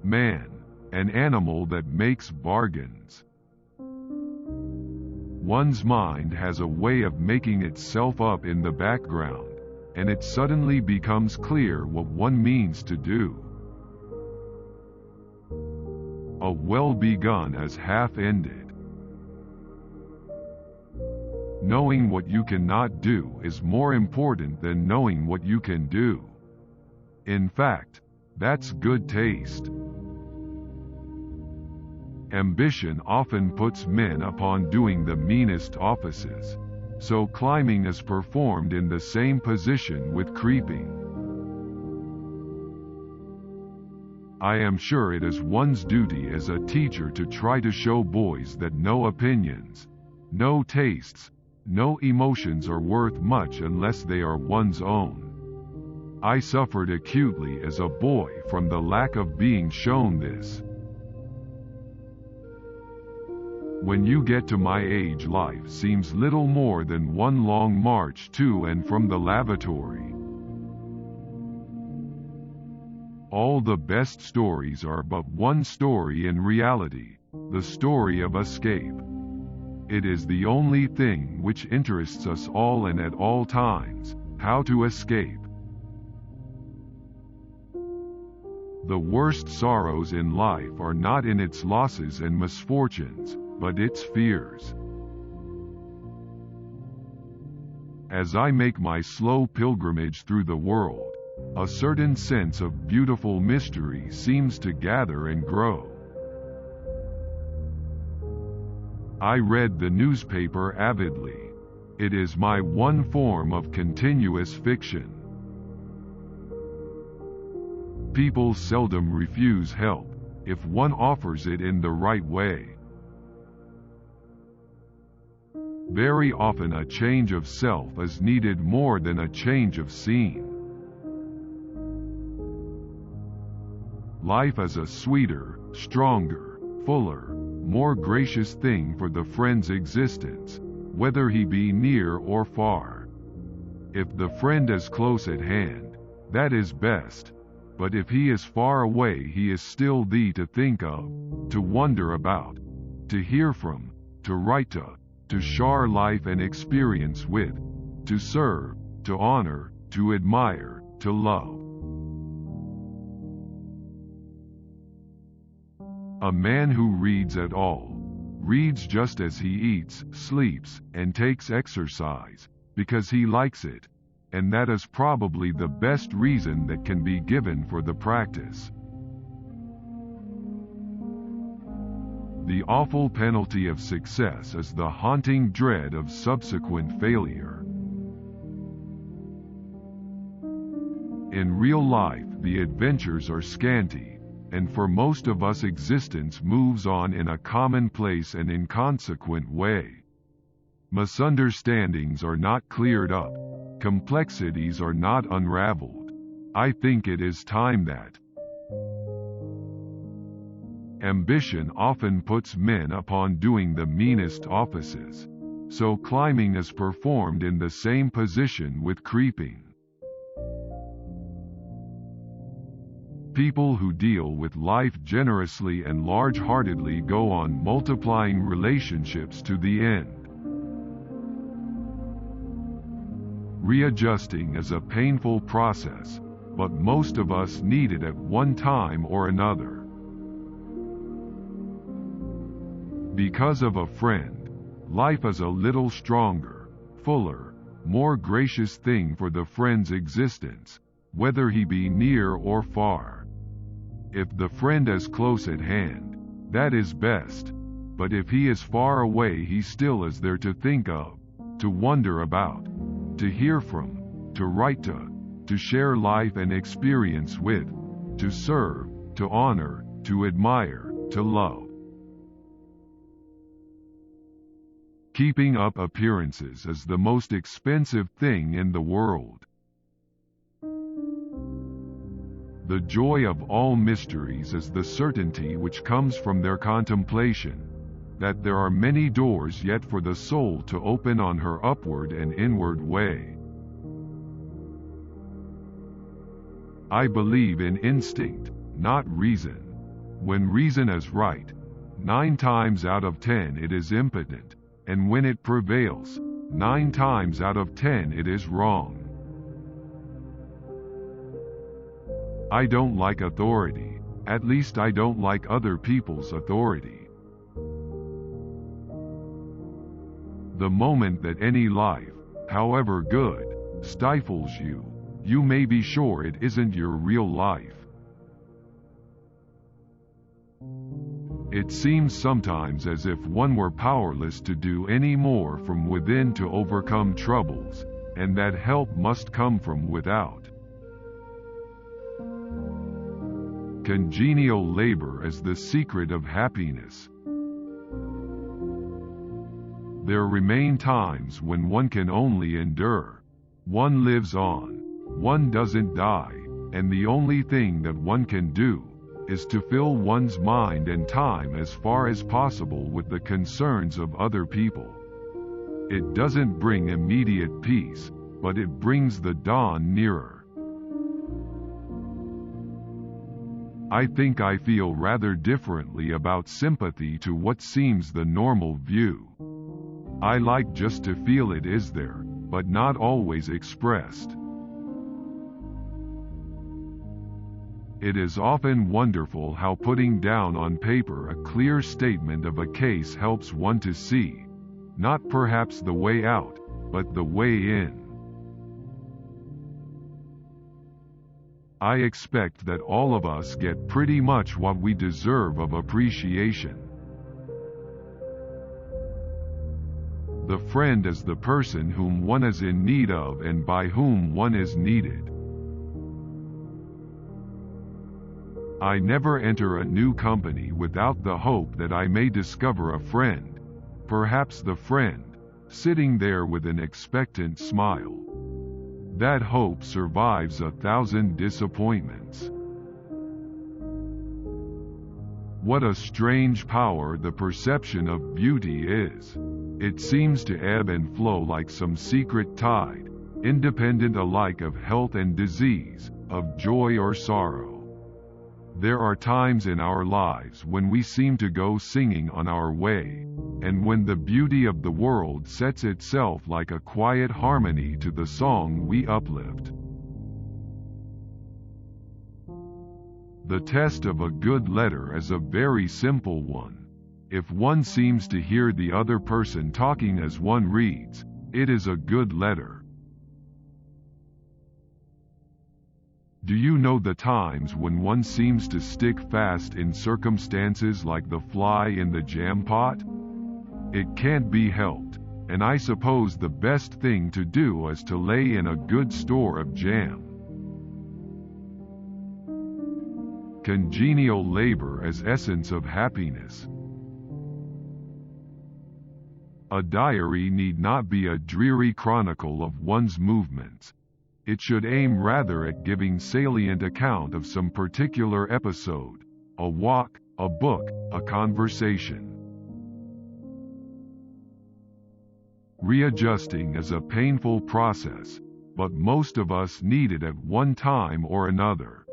Man, an animal that makes bargains. One's mind has a way of making itself up in the background, and it suddenly becomes clear what one means to do. A well begun as half ended. Knowing what you cannot do is more important than knowing what you can do. In fact, that's good taste. Ambition often puts men upon doing the meanest offices, so climbing is performed in the same position with creeping. I am sure it is one's duty as a teacher to try to show boys that no opinions, no tastes, no emotions are worth much unless they are one's own. I suffered acutely as a boy from the lack of being shown this. When you get to my age, life seems little more than one long march to and from the lavatory. All the best stories are but one story in reality, the story of escape. It is the only thing which interests us all and at all times, how to escape. The worst sorrows in life are not in its losses and misfortunes, but its fears. As I make my slow pilgrimage through the world, a certain sense of beautiful mystery seems to gather and grow. I read the newspaper avidly. It is my one form of continuous fiction. People seldom refuse help, if one offers it in the right way. Very often a change of self is needed more than a change of scene. Life is a sweeter, stronger, fuller, more gracious thing for the friend's existence, whether he be near or far. If the friend is close at hand, that is best, but if he is far away, he is still thee to think of, to wonder about, to hear from, to write to share life and experience with, to serve, to honor, to admire, to love. A man who reads at all, reads just as he eats, sleeps, and takes exercise, because he likes it, and that is probably the best reason that can be given for the practice. The awful penalty of success is the haunting dread of subsequent failure. In real life, the adventures are scanty, and for most of us existence moves on in a commonplace and inconsequent way. Misunderstandings are not cleared up, complexities are not unraveled. I think it is time that ambition often puts men upon doing the meanest offices, so climbing is performed in the same position with creeping. People who deal with life generously and large-heartedly go on multiplying relationships to the end. Readjusting is a painful process, but most of us need it at one time or another. Because of a friend, life is a little stronger, fuller, more gracious thing for the friend's existence, whether he be near or far. If the friend is close at hand, that is best, but if he is far away, he still is there to think of, to wonder about, to hear from, to write to share life and experience with, to serve, to honor, to admire, to love. Keeping up appearances is the most expensive thing in the world. The joy of all mysteries is the certainty which comes from their contemplation, that there are many doors yet for the soul to open on her upward and inward way. I believe in instinct, not reason. When reason is right, 9 times out of 10 it is impotent, and when it prevails, 9 times out of 10 it is wrong. I don't like authority, at least I don't like other people's authority. The moment that any life, however good, stifles you, you may be sure it isn't your real life. It seems sometimes as if one were powerless to do any more from within to overcome troubles, and that help must come from without. Congenial labor is the secret of happiness. There remain times when one can only endure. One lives on. One doesn't die, and the only thing that one can do is to fill one's mind and time as far as possible with the concerns of other people. It doesn't bring immediate peace, but it brings the dawn nearer. I think I feel rather differently about sympathy to what seems the normal view. I like just to feel it is there, but not always expressed. It is often wonderful how putting down on paper a clear statement of a case helps one to see, not perhaps the way out, but the way in. I expect that all of us get pretty much what we deserve of appreciation. The friend is the person whom one is in need of and by whom one is needed. I never enter a new company without the hope that I may discover a friend, perhaps the friend, sitting there with an expectant smile. That hope survives 1,000 disappointments. What a strange power the perception of beauty is. It seems to ebb and flow like some secret tide, independent alike of health and disease, of joy or sorrow. There are times in our lives when we seem to go singing on our way, and when the beauty of the world sets itself like a quiet harmony to the song we uplift. The test of a good letter is a very simple one. If one seems to hear the other person talking as one reads, it is a good letter. Do you know the times when one seems to stick fast in circumstances like the fly in the jam pot? It can't be helped, and I suppose the best thing to do is to lay in a good store of jam. Congenial labor is essence of happiness. A diary need not be a dreary chronicle of one's movements. It should aim rather at giving salient account of some particular episode, a walk, a book, a conversation. Readjusting is a painful process, but most of us need it at one time or another.